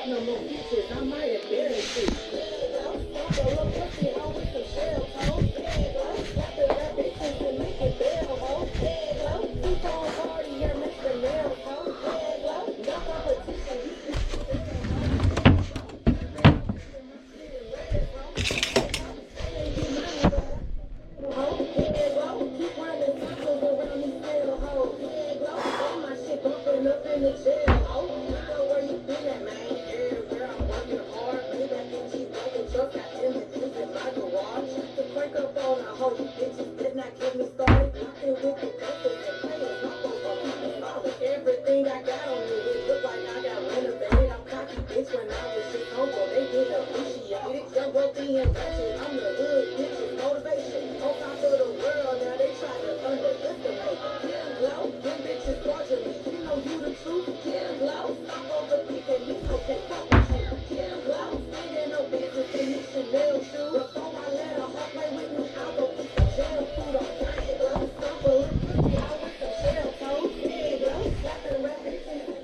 no more features. I might embarrass you. So look, pussy, hoe with some shell toes. Got the rap bitches and make it bell, ho. Keep on party, you're Mr. Nail, ho. No competition. Keep running circles around me, still, ho. All my shit bumping up in the jail, ho. Know where you been at, man? Yeah, girl, I'm working hard. Maybe I can keep walking truck. Got images in my garage. To crank up on a hoe, you bitches did not get me started. Knocking with the pencils and players. My folks gon' keep me solid. Everything I got on me, it look like I got renovated. I'm cocky, bitch, when I was shit humble. They didn't appreciate it. Young, wealthy, and ratchet. I'm the hood, bitches, motivation. On top of the world, now they try to underestimate. Get low, them bitches watching me. You know you the truth. Get low, stop overthinking me. Okay, fuck with you. Get low, ain't no business in these Chanel shoes. Before I let a hoe play with me, I'll go eat some jail food on get low. Stop a little pussy, I with some shell toes. Get low, slapping rap bitches.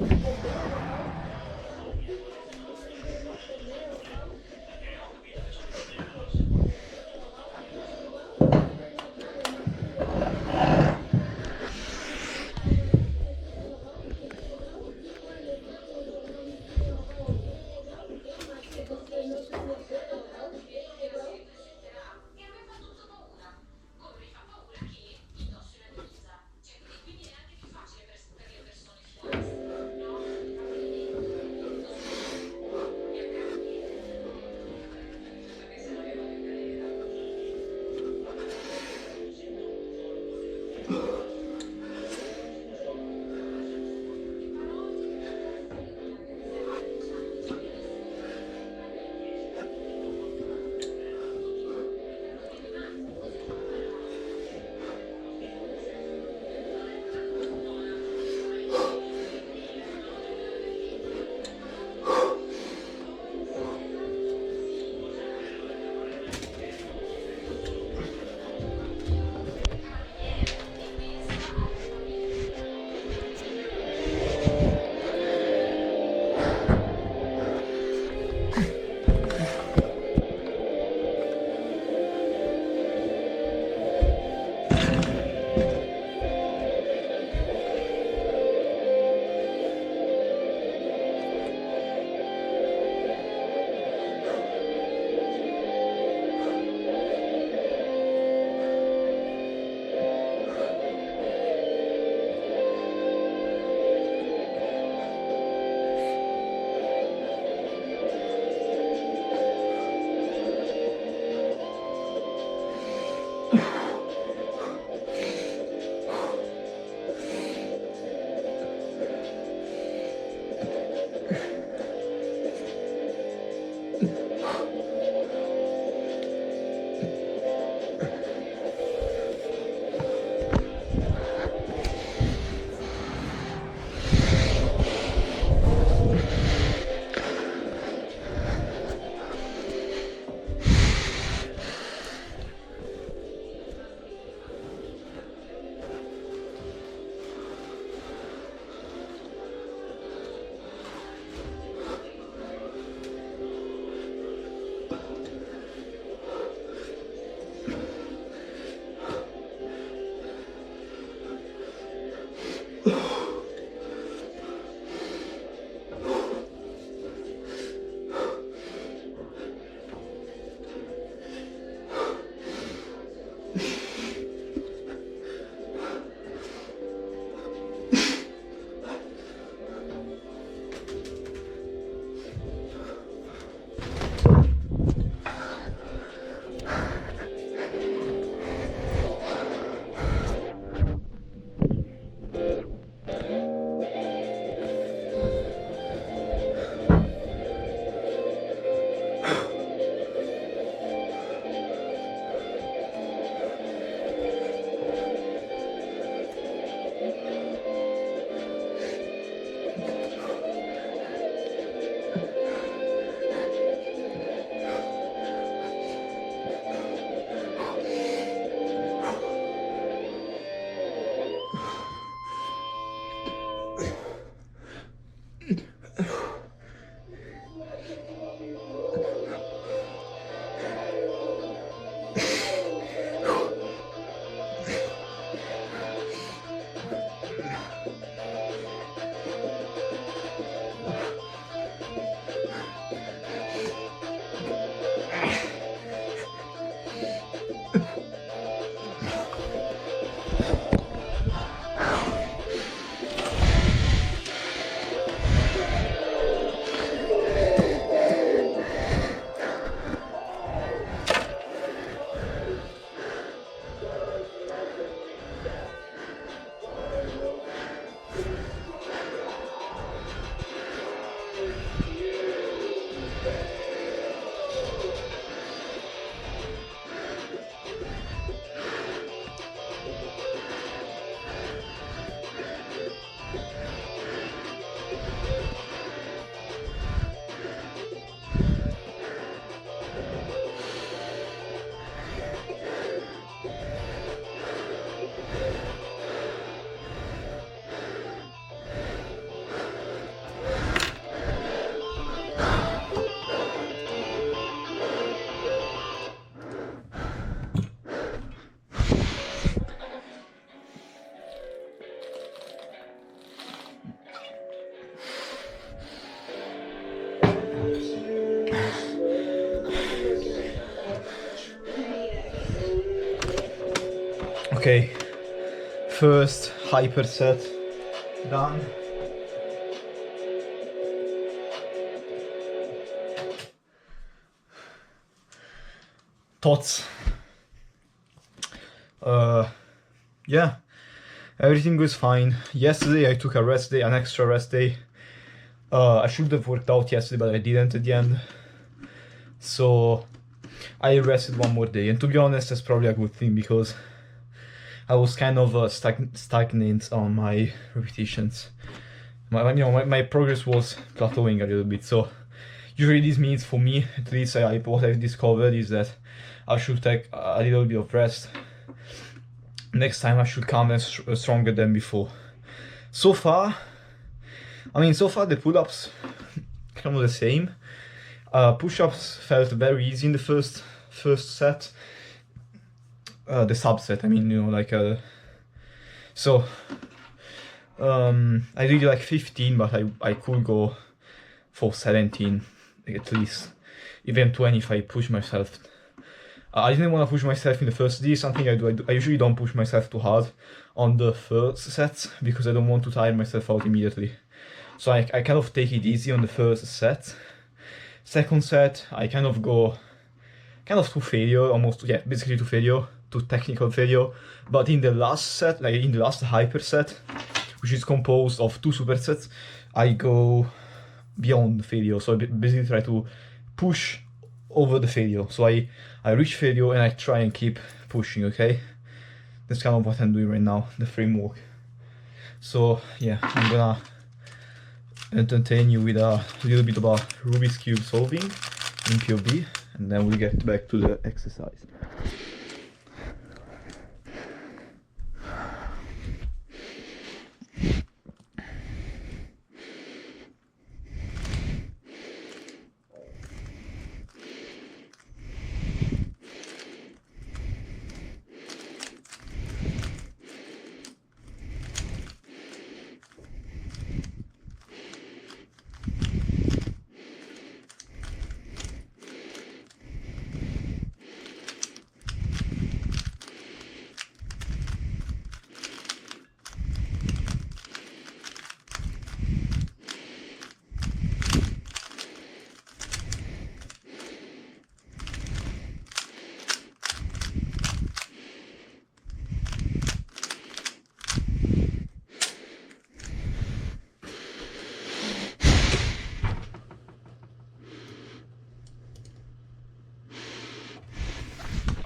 Okay, first hyper set done. Thoughts? Yeah, everything was fine. Yesterday I took a rest day, an extra rest day. I should have worked out yesterday, but I didn't at the end. So I rested one more day, and to be honest, that's probably a good thing because I was kind of stagnant on my repetitions. My progress was plateauing a little bit. So usually this means, for me at least, what I've discovered is that I should take a little bit of rest. Next time I should come as stronger than before. So far the pull-ups kind of the same. Push-ups felt very easy in the first set. The subset, I mean, so I did like 15, but I could go for 17 at least, even 20 if I push myself. I didn't want to push myself in the first. This is something I do. I usually don't push myself too hard on the first set because I don't want to tire myself out immediately. So I kind of take it easy on the first set. Second set, I kind of go to failure, basically to failure, to technical failure. But in the last set, like in the last hyper set, which is composed of 2 supersets, I go beyond failure. So I basically try to push over the failure. So I reach failure and I try and keep pushing, okay? That's kind of what I'm doing right now, the framework. So yeah, I'm gonna entertain you with a little bit about Rubik's Cube solving in POV, and then we'll get back to the exercise.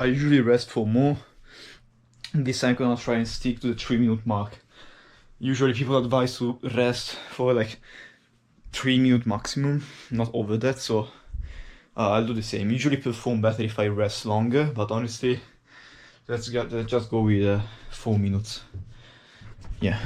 I usually rest for more. This time I'm gonna try and stick to the 3-minute mark. Usually people advise to rest for like 3-minute maximum, not over that, so I'll do the same. Usually perform better if I rest longer, but honestly, let's just go with 4 minutes. Yeah.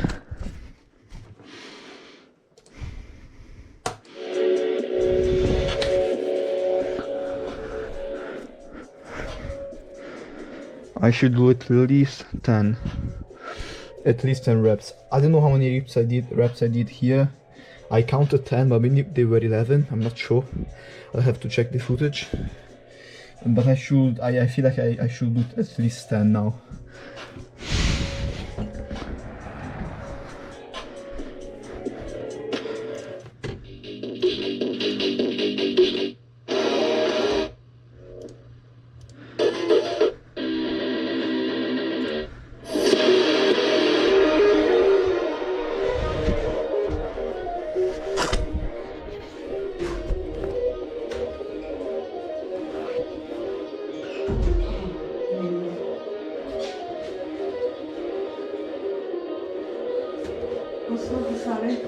I should do at least 10 reps. I don't know how many reps I did here. I counted 10, but maybe they were 11. I'm not sure. I'll have to check the footage. But I feel like I should do at least 10 now. Posso passare?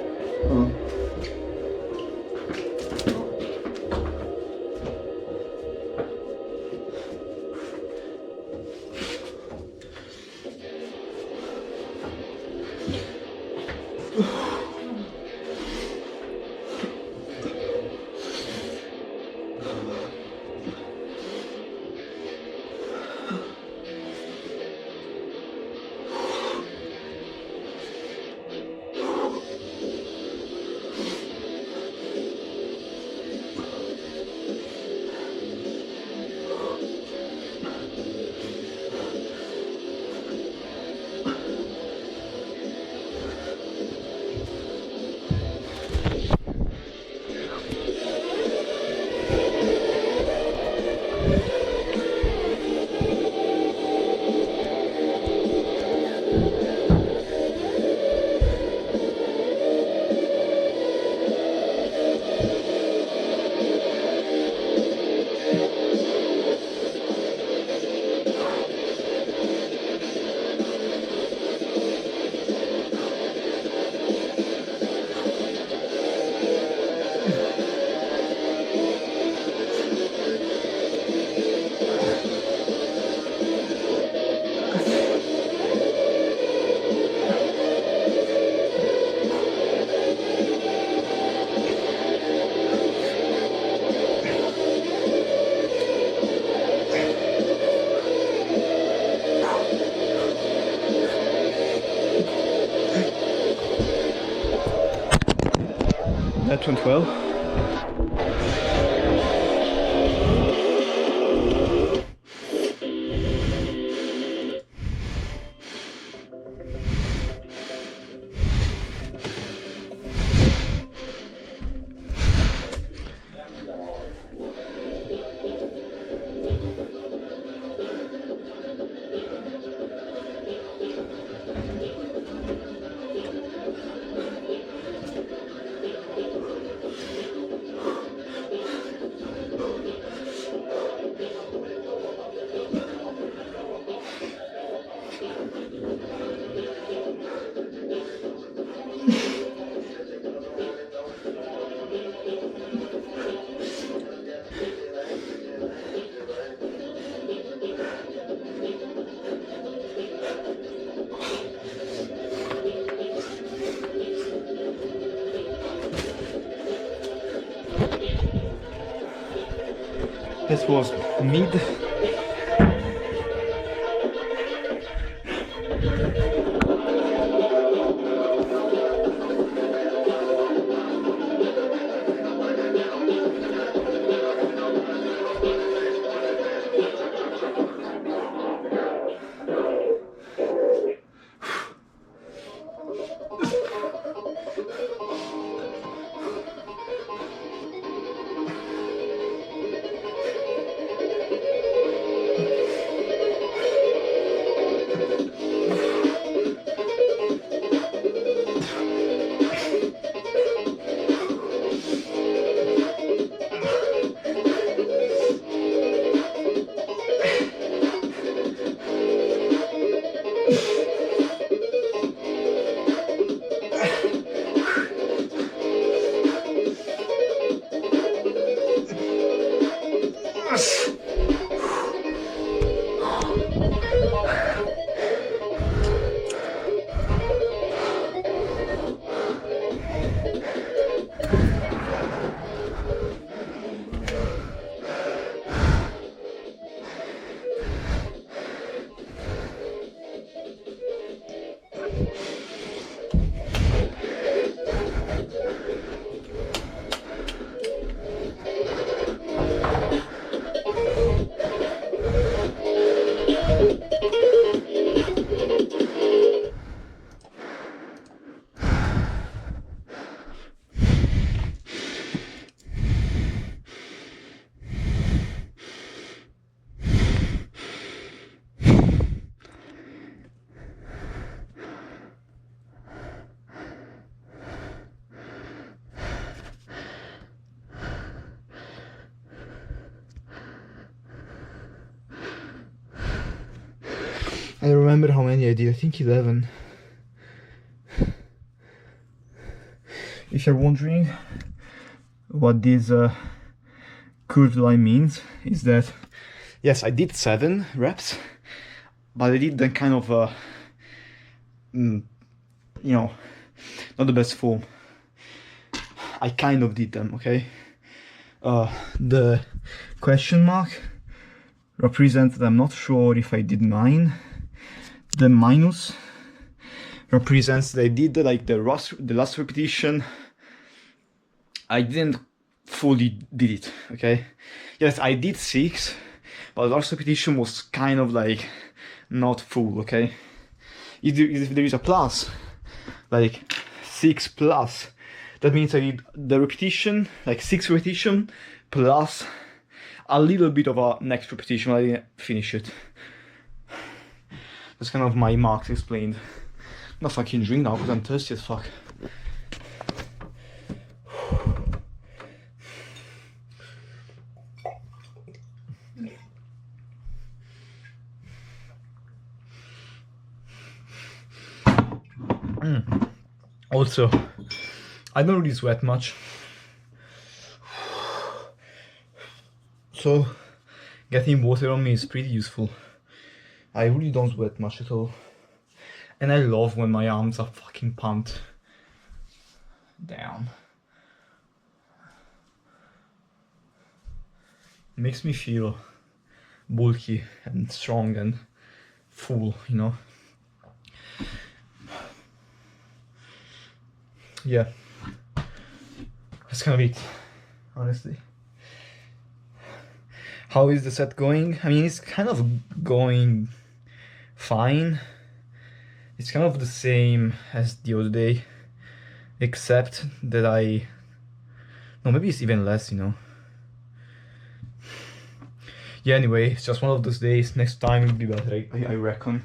That went well. This was mid. I don't remember how many I did, I think 11. If you're wondering what this curved line means, is that yes, I did 7 reps, but I did them kind of you know, not the best form. I kind of did them, okay? The question mark represents that I'm not sure if I did 9. The minus represents that I did the last repetition. I didn't fully did it, okay? Yes, I did 6, but the last repetition was kind of like not full, okay? If there is a plus, like 6 plus, that means I did the repetition, like 6 repetition, plus a little bit of a next repetition. I didn't finish it. That's kind of my marks explained. I'm not fucking drink now because I'm thirsty as fuck. Also, I don't really sweat much, so getting water on me is pretty useful. I really don't sweat much at all, and I love when my arms are fucking pumped down. It makes me feel bulky and strong and full, you know. Yeah. That's kind of it, honestly. How is the set going? I mean, it's kind of going fine. It's kind of the same as the other day, except that no, maybe it's even less, you know. Yeah, anyway, it's just one of those days. Next time it'll be better, I reckon.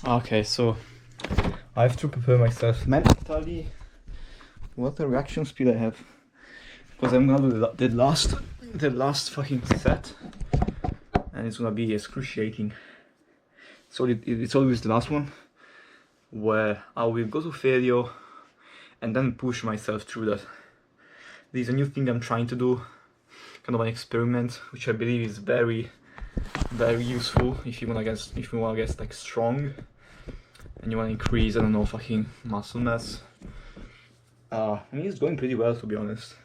Okay, so I have to prepare myself mentally. What a reaction speed I have, because I'm gonna do the last fucking set, and it's gonna be excruciating. So it's always the last one, where I will go to failure and then push myself through that. This is a new thing I'm trying to do, kind of an experiment, which I believe is very, very useful if you wanna get like strong and you wanna increase, I don't know, fucking muscle mass. I mean, it's going pretty well, to be honest.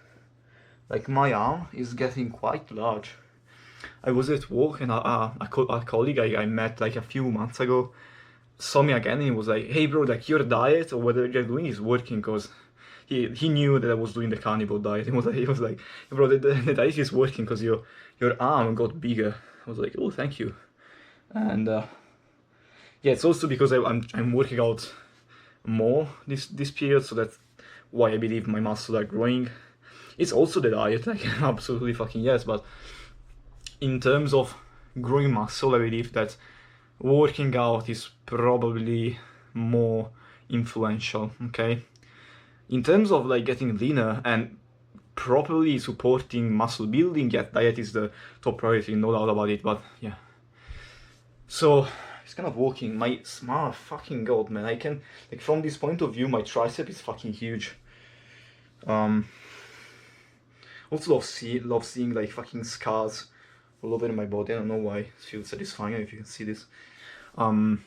Like, my arm is getting quite large. I was at work and a colleague I met like a few months ago saw me again and he was like, hey bro, like your diet or whatever you're doing is working, because he knew that I was doing the carnivore diet. He was like bro, the diet is working because your arm got bigger. I was like, oh, thank you. And yeah, it's also because I'm working out more this period, so that's why I believe my muscles are growing. It's also the diet, like absolutely fucking yes, but in terms of growing muscle, I believe that working out is probably more influential, okay? In terms of like getting leaner and properly supporting muscle building, yeah, diet is the top priority, no doubt about it, but yeah. So it's kind of working. My smart fucking god, man. I can, like, from this point of view, my tricep is fucking huge. Also love seeing like fucking scars all over my body. I don't know why. It feels satisfying if you can see this. Damn.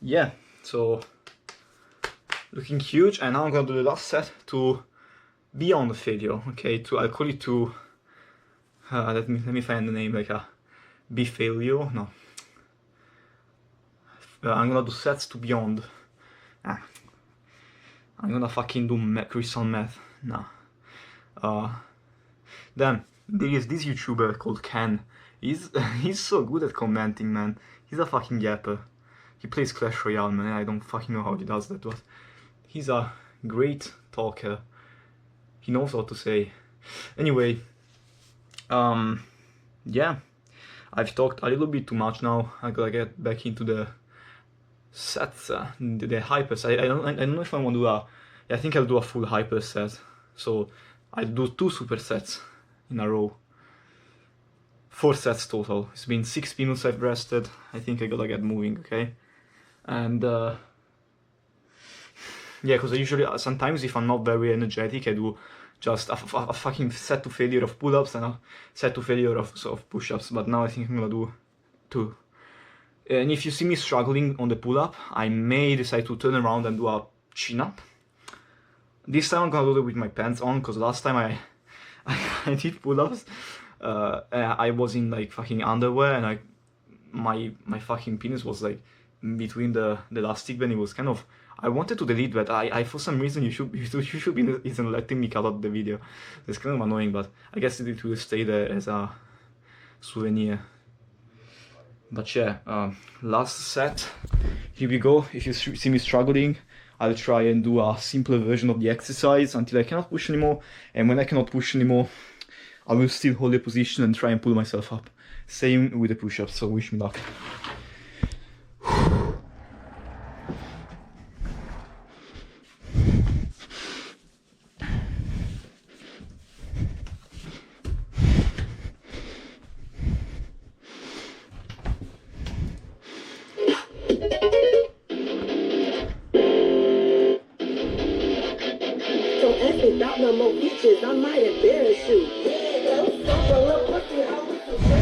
Yeah, so looking huge, and now I'm gonna do the last set to beyond failure. Okay, I'll call it to let me find the name, like a be failure. No, I'm gonna do sets to beyond. I'm gonna fucking do crystal meth. Nah. Then there is this YouTuber called Ken. He's so good at commenting, man. He's a fucking yapper. He plays Clash Royale, man. I don't fucking know how he does that, but he's a great talker. He knows what to say. Anyway, yeah, I've talked a little bit too much now. I gotta get back into the sets, the hypers. I don't know if I want to do I think I'll do a full hyper set. So I'll do 2 supersets in a row. 4 sets total. It's been 6 minutes I've rested. I think I gotta get moving, okay? And yeah, because I usually, sometimes if I'm not very energetic, I do just a fucking set to failure of pull-ups and a set to failure of push-ups. But now I think I'm gonna do 2. And if you see me struggling on the pull-up, I may decide to turn around and do a chin-up. This time I'm gonna do it with my pants on, because last time I did pull-ups, I was in like fucking underwear, and my fucking penis was like between the elastic band. It was kind of I wanted to delete that. I for some reason you should be isn't letting me cut out the video. It's kind of annoying, but I guess it will stay there as a souvenir. But yeah, last set. Here we go. If you see me struggling, I'll try and do a simpler version of the exercise until I cannot push anymore. And when I cannot push anymore, I will still hold the position and try and pull myself up. Same with the push-ups, so wish me luck. Without no more features, I might embarrass you. Don't roll up pussy, how we can share.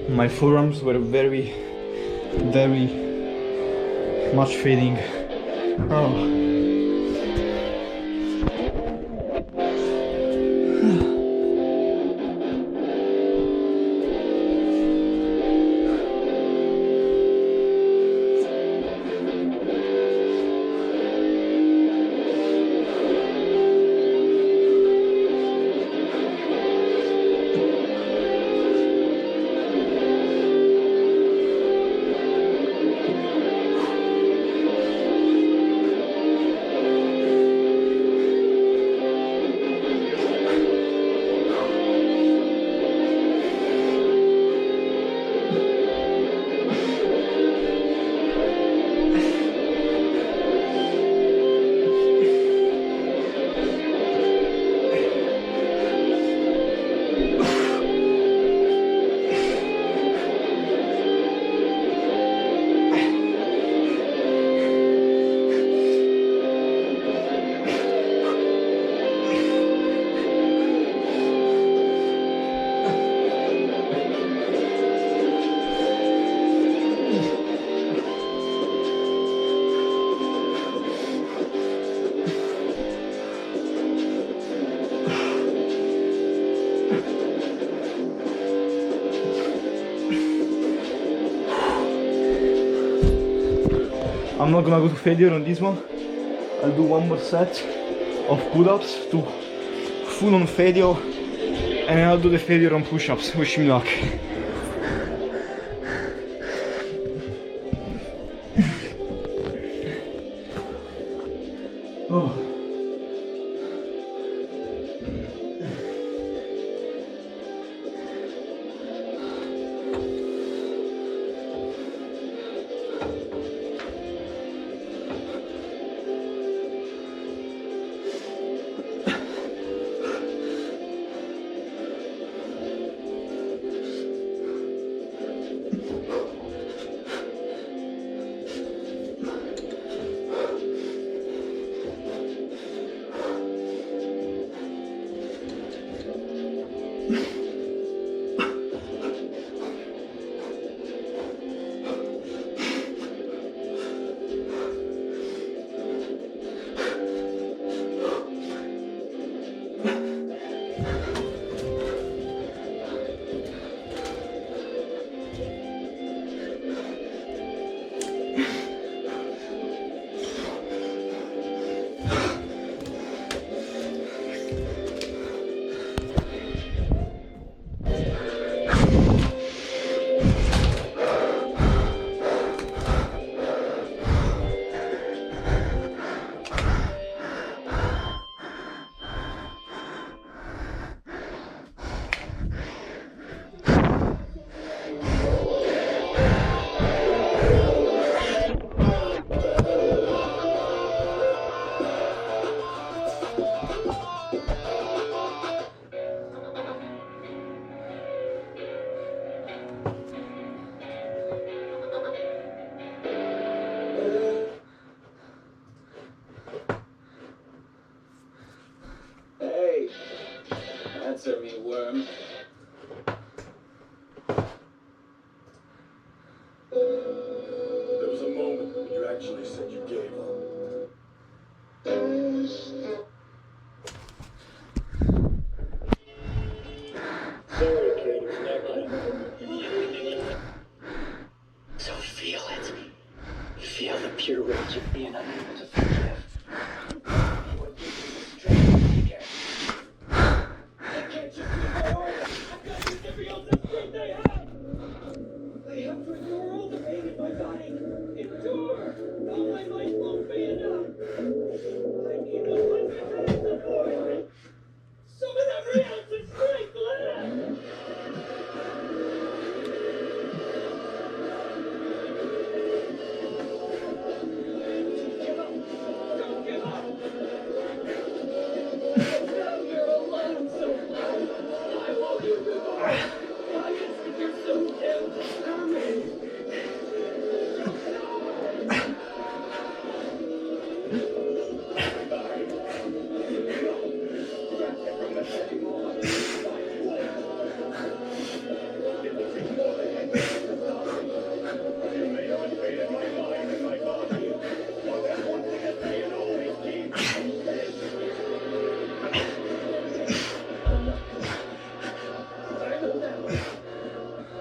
My forearms were very much fading. Oh. I'm not gonna go to failure on this one. I'll do one more set of pull-ups to full on failure, and I'll do the failure on push-ups. Wish me luck. Oh. actually said you gave up. Sorry, kid, it's not. So feel it. Feel the pure rage of being unable to forgive. What gives you the strength to take it? I can't just leave my own. I've got to use every ounce of strength I have. I have to endure all the pain in my body. Endure! All my life won't be enough. I need 100 times the force. Summon every ounce of strength left. Don't give up. Don't give up. Now you're alone, so why won't you give up? Why is it you're so damn determined?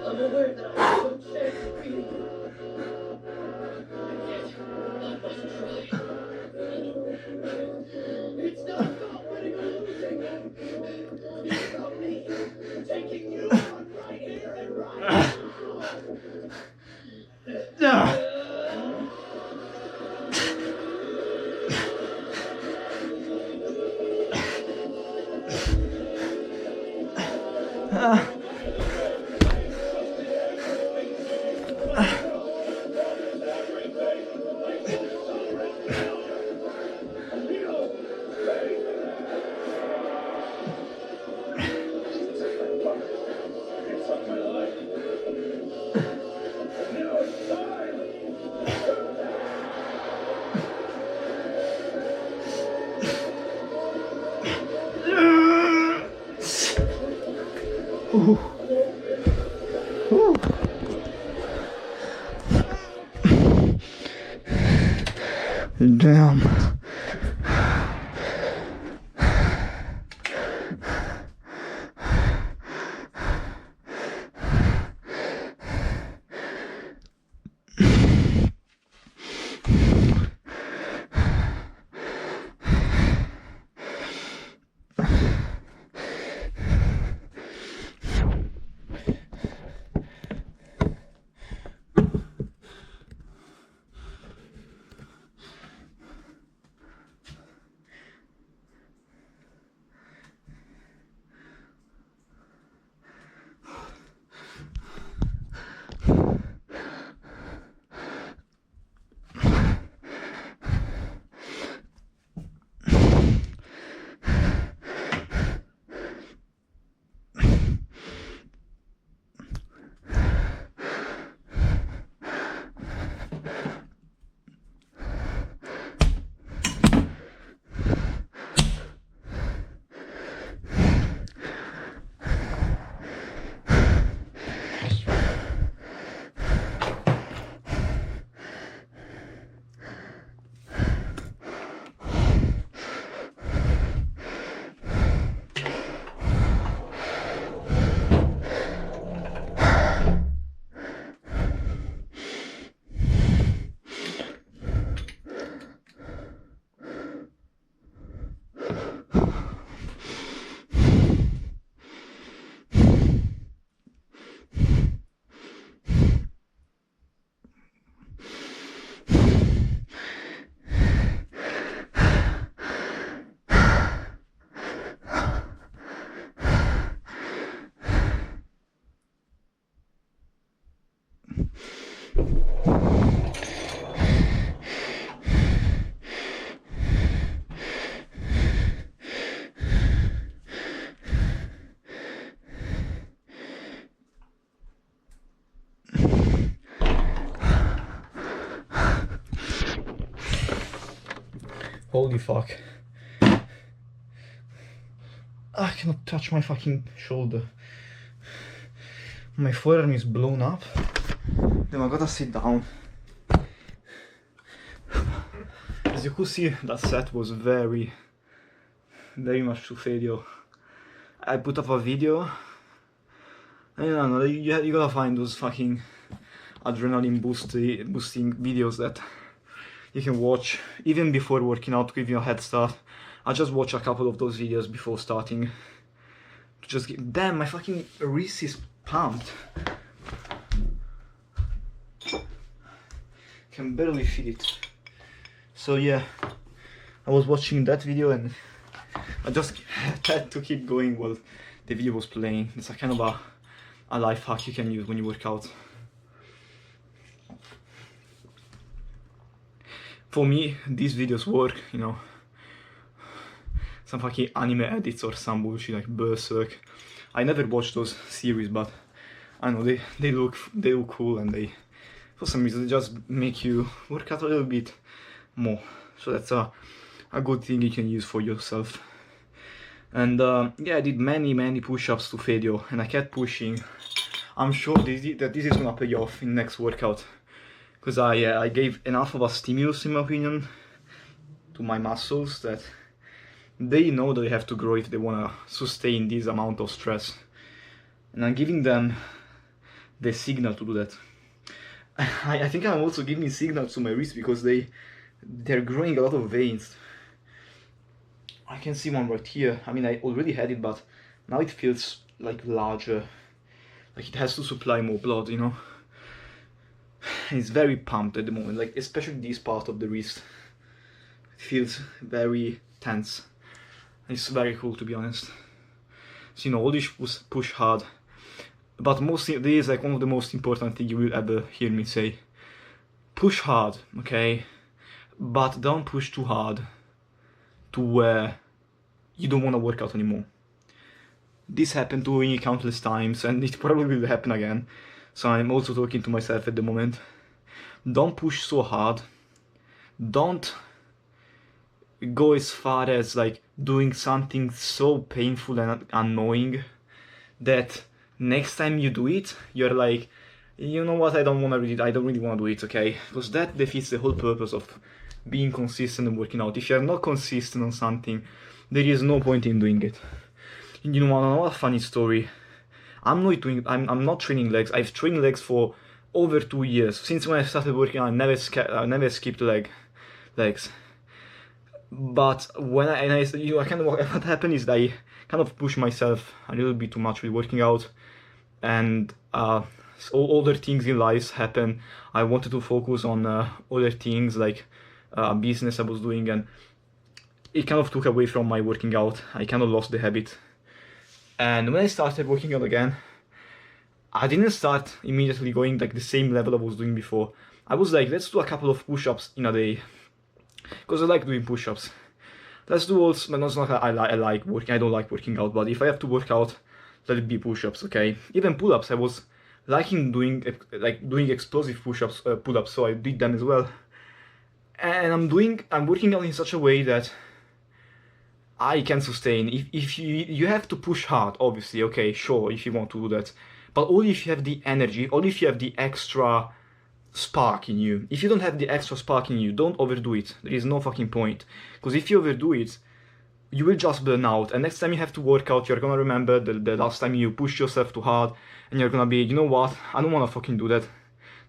I'm aware that I have no chance of beating you. And yet, I must try. It's not about winning or losing. It's about me taking you on right here and right now. Damn. Holy fuck. I cannot touch my fucking shoulder. My forearm is blown up. Then I gotta sit down. As you could see, that set was very much to failure. I put up a video. I don't know, you gotta find those fucking adrenaline boosting videos that you can watch even before working out to give you a head start. I just watch a couple of those videos before starting. To just get, damn, my fucking wrist is pumped. Can barely feel it. So yeah, I was watching that video and I just had to keep going while the video was playing. It's a kind of a life hack you can use when you work out. For me, these videos work, you know. Some fucking anime edits or some bullshit like Berserk. I never watched those series, but I know they look cool, and they, for some reason, they just make you work out a little bit more. So that's a good thing you can use for yourself. And yeah, I did many push-ups to failure, and I kept pushing. I'm sure that this is gonna pay off in next workout, because I gave enough of a stimulus, in my opinion, to my muscles that they know that they have to grow if they wanna sustain this amount of stress, and I'm giving them the signal to do that. I think I'm also giving signals to my wrist because they're growing a lot of veins. I can see one right here. I mean, I already had it, but now it feels like larger, like it has to supply more blood, you know. It's very pumped at the moment, like especially this part of the wrist. It feels very tense. It's very cool, to be honest. So, you know, always push hard, but mostly this is like one of the most important things you will ever hear me say. Push hard, okay, but don't push too hard to where you don't want to work out anymore. This happened to me countless times, and it probably will happen again. So I'm also talking to myself at the moment. Don't push so hard. Don't go as far as like doing something so painful and annoying that next time you do it, you're like, you know what, I don't really want to do it, okay? Because that defeats the whole purpose of being consistent and working out. If you're not consistent on something, there is no point in doing it. You know, a funny story. I'm not training legs. I've trained legs for over 2 years. Since when I started working, I never skipped legs. But when what happened is that I kind of pushed myself a little bit too much with working out, and other things in life happen. I wanted to focus on other things like business I was doing, and it kind of took away from my working out. I kind of lost the habit. And when I started working out again, I didn't start immediately going like the same level I was doing before. I was like, let's do a couple of push-ups in a day, because I like doing push-ups. Let's do also, but not like I don't like working out, but if I have to work out, let it be push-ups, okay? Even pull-ups, I was liking doing explosive push-ups, pull-ups, so I did them as well. And I'm working out in such a way that I can sustain. If you have to push hard, obviously, okay, sure, if you want to do that, but only if you have the energy, only if you have the extra spark in you. If you don't have the extra spark in you, don't overdo it. There is no fucking point, because if you overdo it, you will just burn out, and next time you have to work out, you're gonna remember the last time you pushed yourself too hard, and you're gonna be, you know what, I don't wanna fucking do that.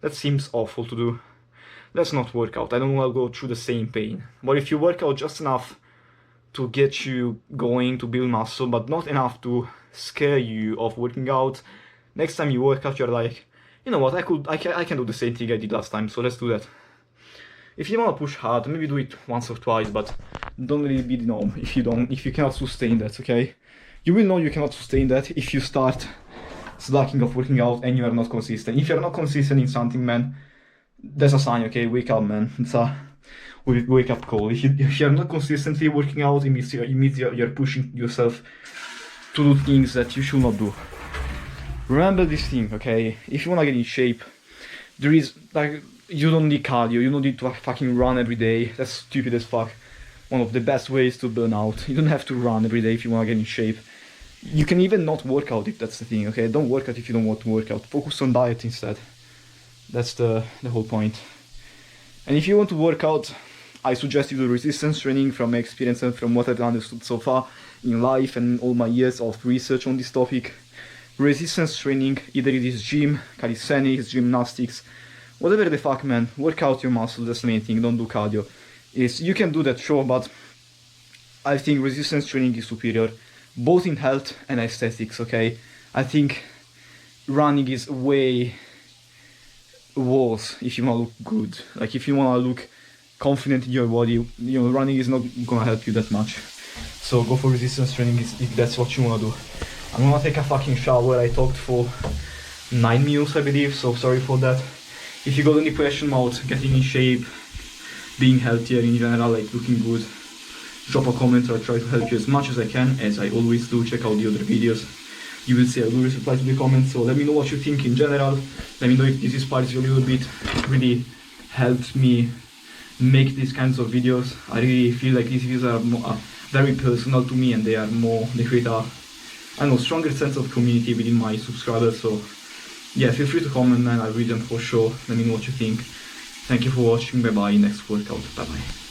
That seems awful to do. Let's not work out. I don't wanna go through the same pain. But if you work out just enough to get you going, to build muscle, but not enough to scare you off working out, next time you work out, you're like, you know what, I can do the same thing I did last time, so let's do that. If you want to push hard, maybe do it once or twice, but don't really be the norm if you cannot sustain that, okay? You will know you cannot sustain that if you start slacking off working out and you are not consistent. If you're not consistent in something, man, that's a sign, okay? Wake up, man. It's a wake up call. If you're not consistently working out, it means you're pushing yourself to do things that you should not do. Remember this thing, okay? If you wanna get in shape, there is like, you don't need cardio, you don't need to fucking run every day. That's stupid as fuck. One of the best ways to burn out. You don't have to run every day if you wanna get in shape. You can even not work out if that's the thing, okay? Don't work out if you don't want to work out. Focus on diet instead. That's the whole point. And if you want to work out, I suggest you do resistance training from my experience and from what I've understood so far in life and all my years of research on this topic. Resistance training, either it is gym, calisthenics, gymnastics, whatever the fuck, man, work out your muscles, that's the main thing, don't do cardio. You can do that, sure, but I think resistance training is superior, both in health and aesthetics, okay? I think running is way worse if you want to look good. Like, if you want to look confident in your body, you know, running is not gonna help you that much. So go for resistance training if that's what you want to do. I'm gonna take a fucking shower. I talked for 9 minutes, I believe, so sorry for that. If you got any question about getting in shape, being healthier in general, like looking good, drop a comment. I'll try to help you as much as I can, as I always do. Check out the other videos. You will see I always reply to the comments, so let me know what you think in general. Let me know if this inspires you a little bit. It really helps me make these kinds of videos. I really feel like these videos are very personal to me, and they create a, I don't know, stronger sense of community within my subscribers. So yeah, feel free to comment, man. I'll read them for sure. Let me know what you think. Thank you for watching. Bye bye. Next workout. Bye bye.